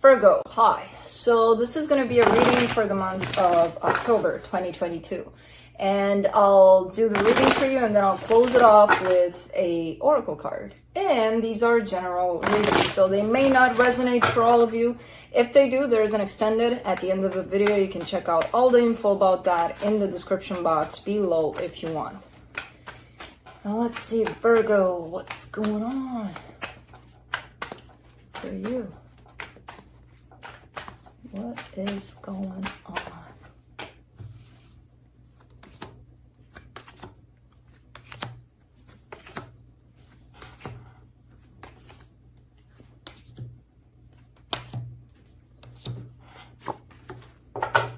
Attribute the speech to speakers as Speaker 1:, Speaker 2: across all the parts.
Speaker 1: Virgo, hi. So this is going to be a reading for the month of October 2022. And I'll do the reading for you and then I'll close it off with a oracle card. And these are general readings, so they may not resonate for all of you. If they do, there's an extended at the end of the video. You can check out all the info about that in the description box below if you want. Now let's see, Virgo, what's going on for you? What is going on?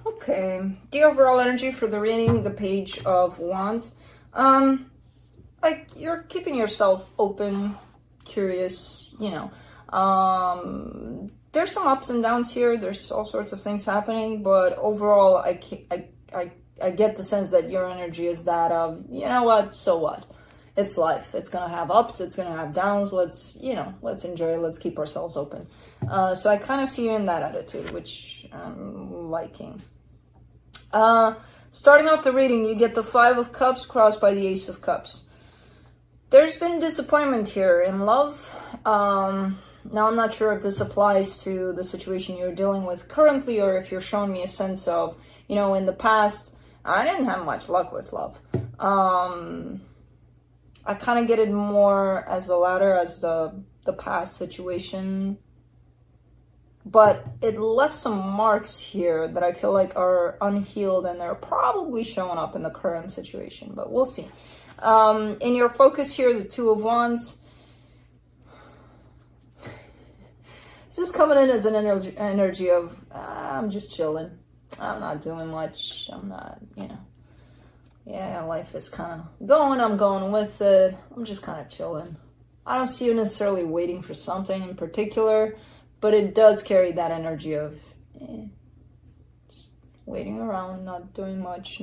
Speaker 1: Okay, the overall energy for the reading, the Page of Wands. Like you're keeping yourself open, curious, you know. There's some ups and downs here. There's all sorts of things happening, but overall, I get the sense that your energy is that of, you know what, so what? It's life. It's gonna have ups. It's gonna have downs. Let's enjoy. Let's keep ourselves open. So I kind of see you in that attitude, which I'm liking. Starting off the reading, you get the Five of Cups crossed by the Ace of Cups. There's been disappointment here in love. Now, I'm not sure if this applies to the situation you're dealing with currently, or if you're showing me a sense of, you know, in the past, I didn't have much luck with love. I kind of get it more as the latter, as the past situation. But it left some marks here that I feel like are unhealed, and they're probably showing up in the current situation, but we'll see. In your focus here, the Two of Wands. This is coming in as an energy of, I'm just chilling. I'm not doing much. I'm not, you know. Yeah, life is kind of going. I'm going with it. I'm just kind of chilling. I don't see you necessarily waiting for something in particular, but it does carry that energy of just waiting around, not doing much,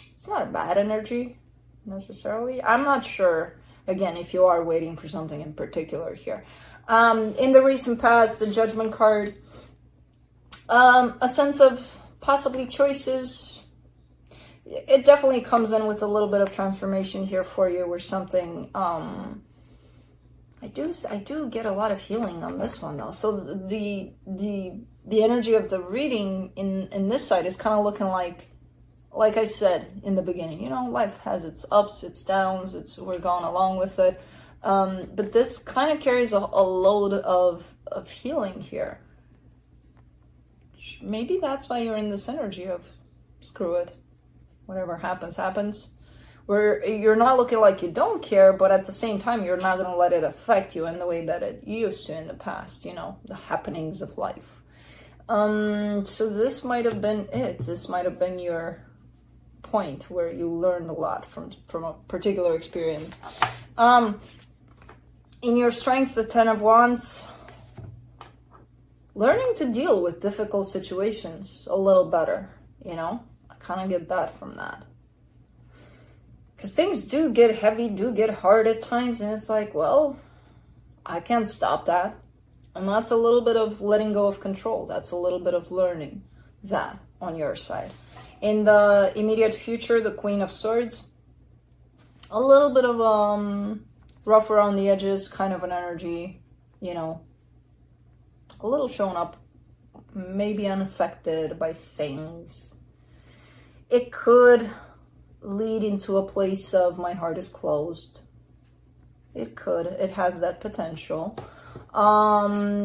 Speaker 1: It's not a bad energy, necessarily. I'm not sure, again, if you are waiting for something in particular here. In the recent past, the Judgment card, a sense of possibly choices. It definitely comes in with a little bit of transformation here for you, or something. I do get a lot of healing on this one, though. So the energy of the reading in this side is kind of looking like I said in the beginning, you know, life has its ups, its downs, we're going along with it. But this kind of carries a load of healing here. Maybe that's why you're in this energy of screw it. Whatever happens, happens. Where you're not looking like you don't care, but at the same time, you're not going to let it affect you in the way that it used to in the past, you know, the happenings of life. So this might have been it. This might have been your point where you learned a lot from a particular experience. In your strength, the Ten of Wands, learning to deal with difficult situations a little better, you know? I kind of get that from that. Because things do get heavy, do get hard at times, and it's like, well, I can't stop that. And that's a little bit of letting go of control. That's a little bit of learning that on your side. In the immediate future, the Queen of Swords, a little bit of rough around the edges kind of an energy, you know, a little showing up, maybe unaffected by things. It could lead into a place of my heart is closed. It could. It has that potential.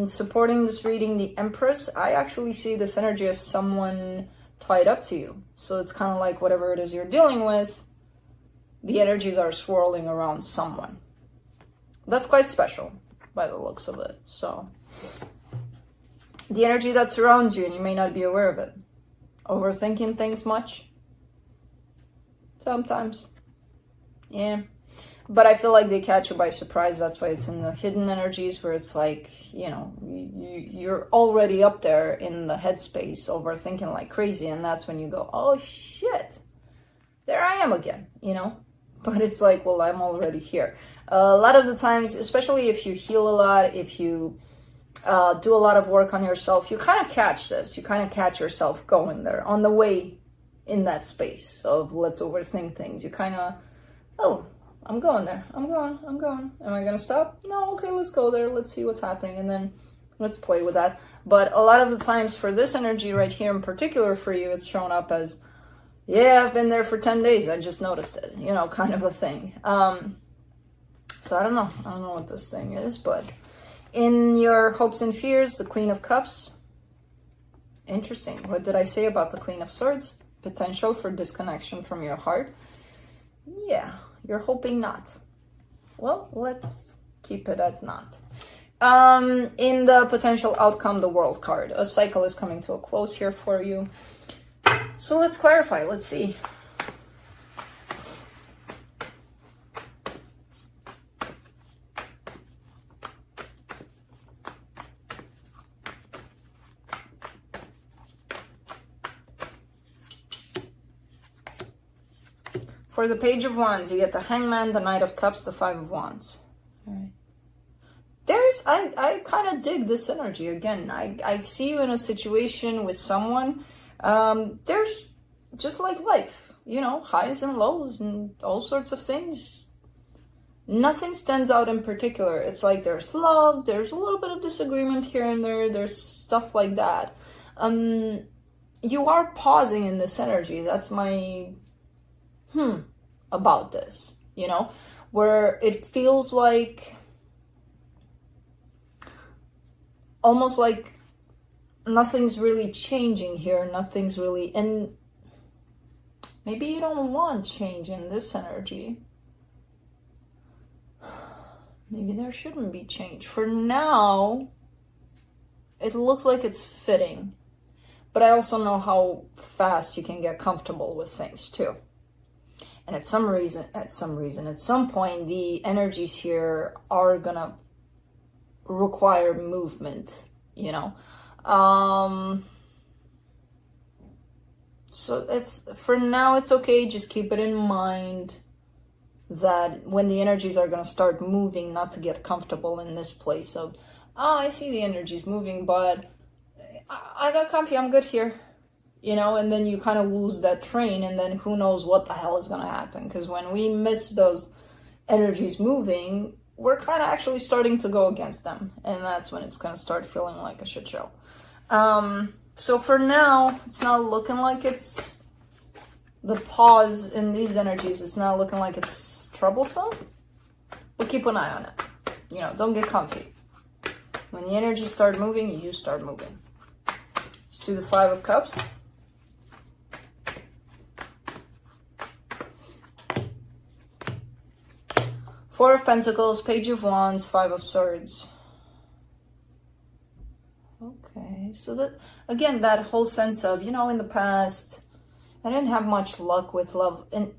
Speaker 1: Supporting this reading, the Empress, I actually see this energy as someone tied up to you. So it's kind of like whatever it is you're dealing with, the energies are swirling around someone. That's quite special by the looks of it. So the energy that surrounds you, and you may not be aware of it. Overthinking things much? Sometimes. Yeah. But I feel like they catch you by surprise. That's why it's in the hidden energies, where it's like, you know, you're already up there in the headspace, overthinking like crazy. And that's when you go, oh shit, there I am again, you know? But it's like, well, I'm already here. A lot of the times, especially if you heal a lot, if you do a lot of work on yourself. You kind of catch this. You kind of catch yourself going there on the way in that space of let's overthink things. You kind of, oh, I'm going there. I'm going. Am I going to stop? No, okay, let's go there. Let's see what's happening. And then let's play with that. But a lot of the times for this energy right here in particular for you, it's shown up as, yeah, I've been there for 10 days. I just noticed it, you know, kind of a thing. So I don't know. I don't know what this thing is, but in your hopes and fears, the Queen of Cups. Interesting. What did I say about the Queen of Swords? Potential for disconnection from your heart. Yeah, you're hoping not. Well, let's keep it at not. In the potential outcome, the World card. A cycle is coming to a close here for you. So let's clarify. Let's see. For the Page of Wands, you get the Hangman, the Knight of Cups, the Five of Wands. All right. I kind of dig this energy. Again, I see you in a situation with someone. There's just like life, you know, highs and lows and all sorts of things. Nothing stands out in particular. It's like there's love, there's a little bit of disagreement here and there, there's stuff like that. You are pausing in this energy. That's my about this, you know, where it feels like almost like nothing's really changing here. Nothing's really, and maybe you don't want change in this energy. Maybe there shouldn't be change. For now, it looks like it's fitting, but I also know how fast you can get comfortable with things too. And at some point, the energies here are gonna require movement, you know. So it's, for now, it's okay. Just keep it in mind that when the energies are gonna start moving, not to get comfortable in this place of, oh, I see the energies moving, but I got comfy, I'm good here. You know, and then you kind of lose that train, and then who knows what the hell is going to happen. Because when we miss those energies moving, we're kind of actually starting to go against them. And that's when it's going to start feeling like a shit show. So for now, it's not looking like it's the pause in these energies. It's not looking like it's troublesome. But keep an eye on it. You know, don't get comfy. When the energies start moving, you start moving. Let's do the Five of Cups. Four of Pentacles, Page of Wands, Five of Swords. Okay, so that, again, that whole sense of, you know, in the past, I didn't have much luck with love. And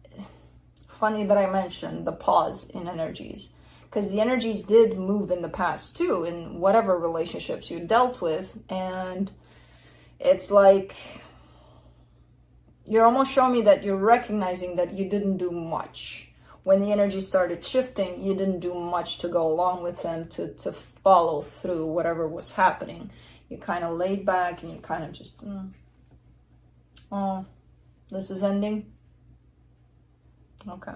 Speaker 1: funny that I mentioned the pause in energies, because the energies did move in the past too, in whatever relationships you dealt with. And it's like, you're almost showing me that you're recognizing that you didn't do much. When the energy started shifting, you didn't do much to go along with them, to follow through whatever was happening. You kind of laid back and you kind of just, oh, this is ending? Okay.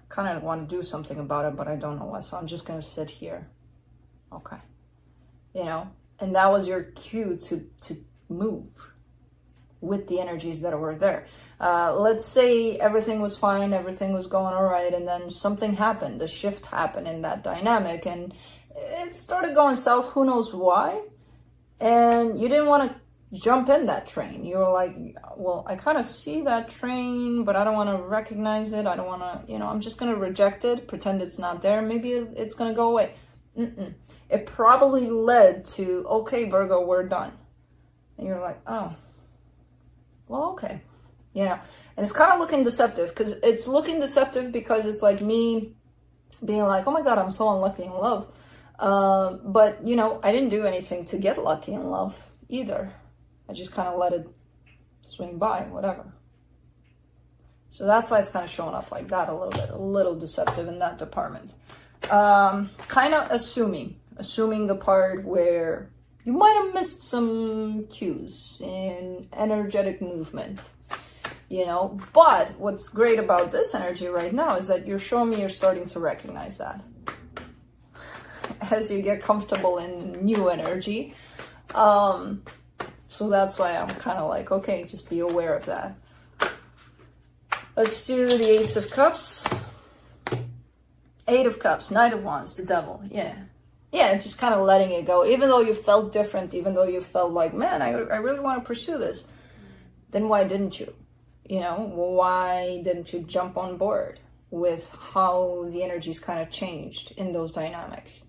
Speaker 1: Kind of want to do something about it, but I don't know what, so I'm just going to sit here. Okay. You know, and that was your cue to move with the energies that were there. Let's say everything was fine, everything was going all right, and then something happened, a shift happened in that dynamic, and it started going south, who knows why, and you didn't want to jump in that train. You were like, well, I kind of see that train, but I don't want to recognize it, I don't want to, you know, I'm just going to reject it, pretend it's not there, maybe it's going to go away. It probably led to, okay, Virgo, we're done. And you're like, oh, well, okay. Yeah, and it's kind of looking deceptive, because it's looking deceptive because it's like me being like, oh my God, I'm so unlucky in love. But, you know, I didn't do anything to get lucky in love either. I just kind of let it swing by, whatever. So that's why it's kind of showing up like that a little bit, a little deceptive in that department. Kind of assuming, assuming the part where you might have missed some cues in energetic movement, you know. But what's great about this energy right now is that you're showing me you're starting to recognize that as you get comfortable in new energy. So that's why I'm kind of like, okay, just be aware of that. Let's do the Ace of Cups, Eight of Cups, Knight of Wands, the Devil. Yeah, it's just kind of letting it go. Even though you felt different, even though you felt like, man, I really want to pursue this, then why didn't you? You know, why didn't you jump on board with how the energies kind of changed in those dynamics?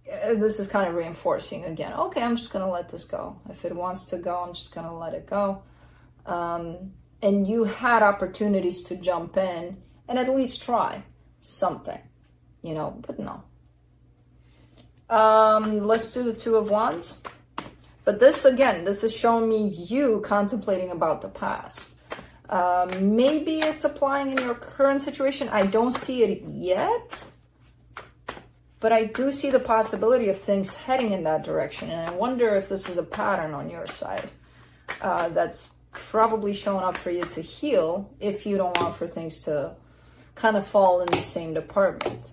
Speaker 1: This is kind of reinforcing again. Okay, I'm just going to let this go. If it wants to go, I'm just going to let it go. And you had opportunities to jump in and at least try something, you know, but no. Let's do the Two of Wands. But this, again, this is showing me you contemplating about the past. Maybe it's applying in your current situation. I don't see it yet. But I do see the possibility of things heading in that direction. And I wonder if this is a pattern on your side that's probably showing up for you to heal if you don't want for things to kind of fall in the same department.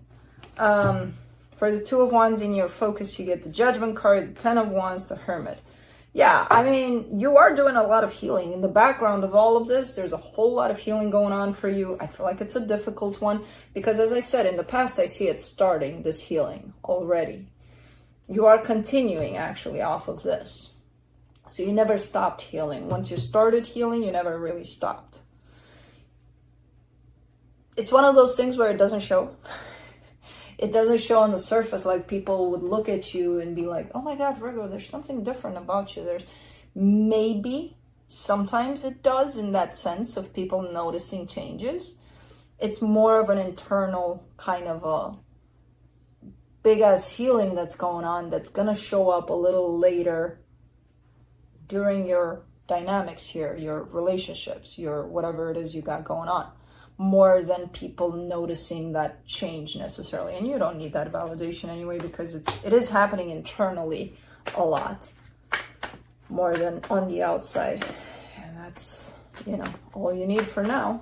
Speaker 1: For the Two of Wands in your focus, you get the Judgment card, the Ten of Wands, the Hermit. Yeah, I mean, you are doing a lot of healing. In the background of all of this, there's a whole lot of healing going on for you. I feel like it's a difficult one because, as I said, in the past, I see it starting, this healing already. You are continuing, actually, off of this. So you never stopped healing. Once you started healing, you never really stopped. It's one of those things where it doesn't show. It doesn't show on the surface, like people would look at you and be like, oh my God, Virgo, there's something different about you. There's maybe sometimes it does in that sense of people noticing changes. It's more of an internal kind of a big ass healing that's going on that's going to show up a little later during your dynamics here, your relationships, your whatever it is you got going on. More than people noticing that change necessarily. And you don't need that validation anyway, because it is happening internally a lot more than on the outside. And that's, you know, all you need for now.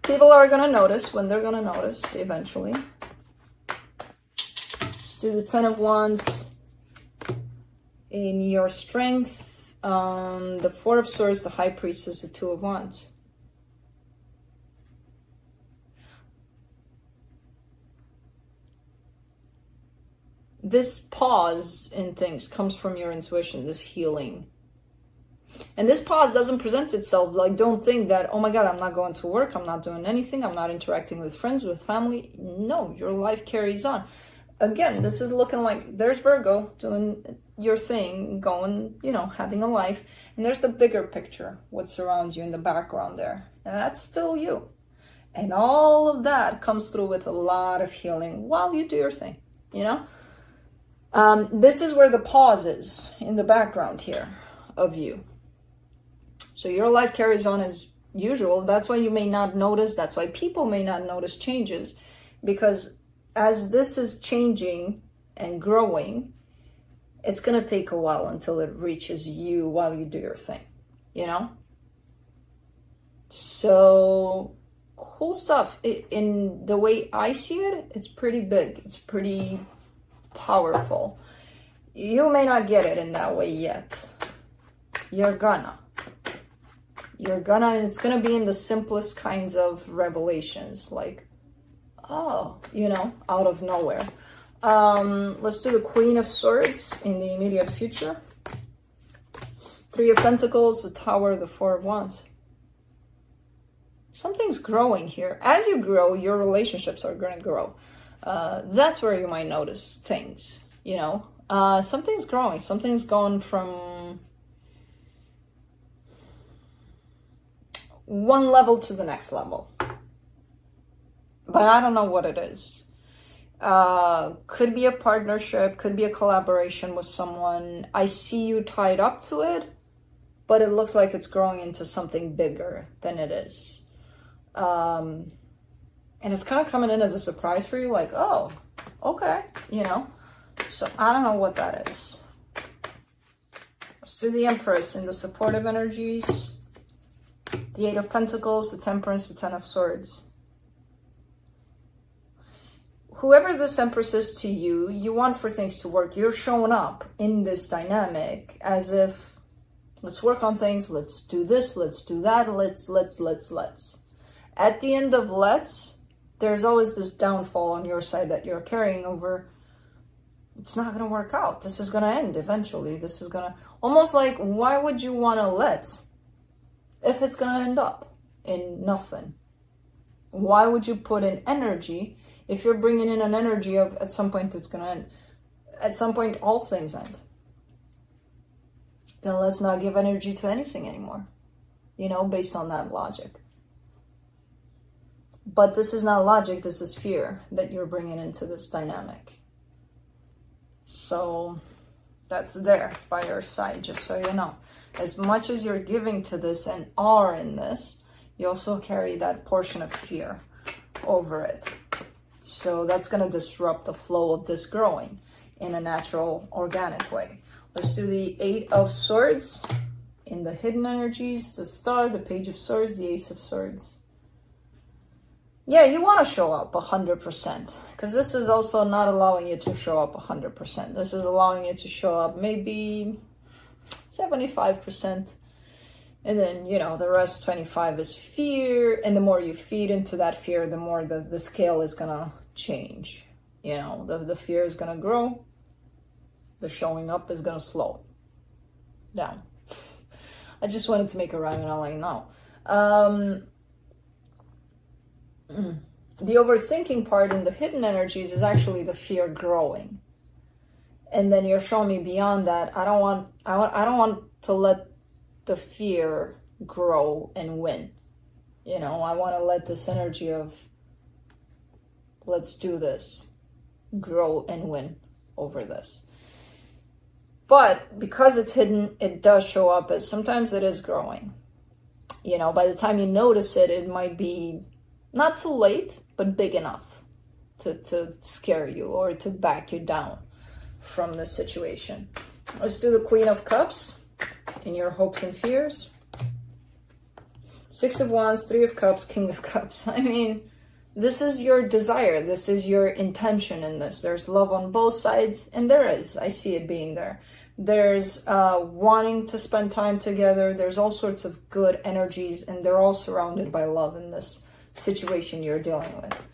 Speaker 1: People are going to notice when they're going to notice eventually. Let's do the Ten of Wands in your strength. The Four of Swords, the High Priestess, the Two of Wands. This pause in things comes from your intuition, this healing. And this pause doesn't present itself like, don't think that, oh my God, I'm not going to work, I'm not doing anything, I'm not interacting with friends, with family. No, your life carries on. Again, this is looking like there's Virgo doing your thing, going, you know, having a life. And there's the bigger picture, what surrounds you in the background there. And that's still you. And all of that comes through with a lot of healing while you do your thing, you know? This is where the pause is in the background here of you. So your life carries on as usual. That's why you may not notice. That's why people may not notice changes. Because as this is changing and growing, it's going to take a while until it reaches you while you do your thing, you know? So cool stuff. In the way I see it, it's pretty big. It's pretty powerful. You may not get it in that way yet. You're gonna, and it's gonna be in the simplest kinds of revelations, like, oh, you know, out of nowhere. Let's do the Queen of Swords in the immediate future. Three of Pentacles, the Tower, the Four of Wands. Something's growing here. As you grow, your relationships are going to grow. That's where you might notice things, you know. Something's growing. Something's gone from one level to the next level. But I don't know what it is. Could be a partnership, could be a collaboration with someone. I see you tied up to it, but it looks like it's growing into something bigger than it is. And it's kind of coming in as a surprise for you, like, oh, Okay, you know. So I don't know what that is. Let's do the Empress in the supportive energies. The Eight of Pentacles, the Temperance, the Ten of Swords. Whoever this Empress is to you, you want for things to work. You're showing up in this dynamic as if, let's work on things, let's do this, let's do that, let's. At the end of let's, there's always this downfall on your side that you're carrying over. It's not going to work out. This is going to end eventually. This is going to, almost like, why would you want to let if it's going to end up in nothing? Why would you put in energy if you're bringing in an energy of at some point it's going to end? At some point, all things end. Then let's not give energy to anything anymore, you know, based on that logic. But this is not logic, this is fear that you're bringing into this dynamic. So that's there by your side, just so you know. As much as you're giving to this and are in this, you also carry that portion of fear over it. So that's going to disrupt the flow of this growing in a natural, organic way. Let's do the Eight of Swords in the hidden energies, the Star, the Page of Swords, the Ace of Swords. Yeah, you want to show up 100%, because this is also not allowing you to show up 100%. This is allowing you to show up maybe 75%. And then, you know, the rest 25 is fear. And the more you feed into that fear, the more the scale is going to change. You know, the fear is going to grow. The showing up is going to slow down. I just wanted to make a rhyme and I'm like, no. The overthinking part in the hidden energies is actually the fear growing. And then you're showing me beyond that. I don't want to let the fear grow and win. You know, I want to let this energy of let's do this grow and win over this. But because it's hidden, it does show up as sometimes it is growing. You know, by the time you notice it, it might be not too late, but big enough to scare you or to back you down from the situation. Let's do the Queen of Cups in your hopes and fears. Six of Wands, Three of Cups, King of Cups. I mean, this is your desire. This is your intention in this. There's love on both sides, and there is. I see it being there. There's wanting to spend time together. There's all sorts of good energies, and they're all surrounded by love in this situation you're dealing with.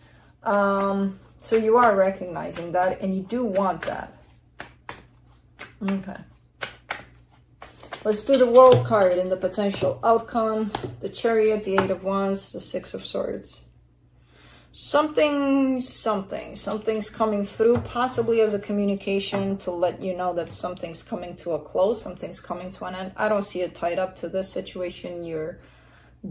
Speaker 1: So you are recognizing that, and you do want that. Okay. Let's do the World card in the potential outcome. The Chariot, the Eight of Wands, the Six of Swords. Something's coming through, possibly as a communication to let you know that something's coming to a close, something's coming to an end. I don't see it tied up to this situation you're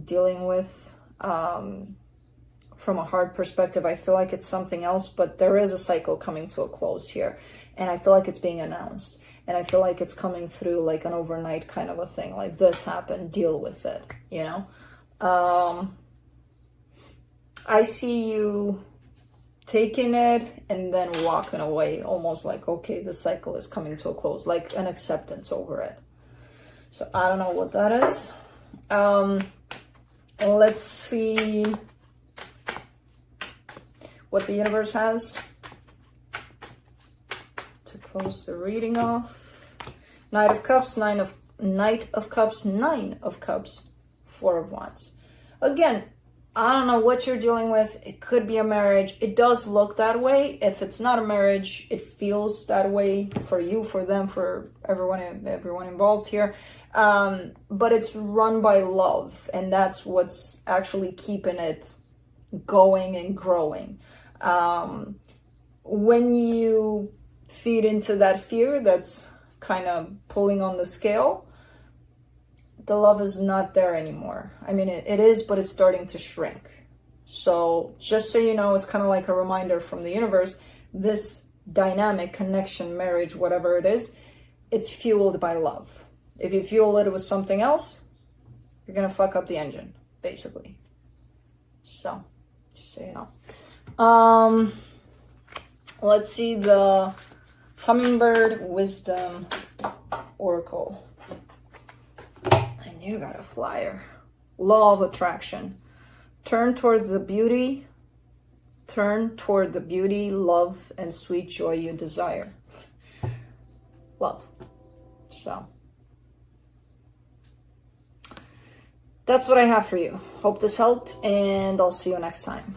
Speaker 1: dealing with. From a heart perspective, I feel like it's something else, but there is a cycle coming to a close here. And I feel like it's being announced. And I feel like it's coming through like an overnight kind of a thing. Like this happened, deal with it, you know? I see you taking it and then walking away, almost like, okay, the cycle is coming to a close, like an acceptance over it. So I don't know what that is. Let's see what the universe has to close the reading off. Knight of Cups, Nine of Cups, Four of Wands. Again, I don't know what you're dealing with. It could be a marriage. It does look that way. If it's not a marriage, it feels that way for you, for them, for everyone involved here. But it's run by love, and that's what's actually keeping it going and growing. When you feed into that fear that's kind of pulling on the scale, the love is not there anymore. I mean, it is, but it's starting to shrink. So just so you know, it's kind of like a reminder from the universe, this dynamic connection, marriage, whatever it is, it's fueled by love. If you fuel it with something else, you're going to fuck up the engine, basically. So, just so you know. Let's see the Hummingbird Wisdom Oracle. And you got a flyer. Law of attraction. Turn toward the beauty, love, and sweet joy you desire. Love. So that's what I have for you. Hope this helped, and I'll see you next time.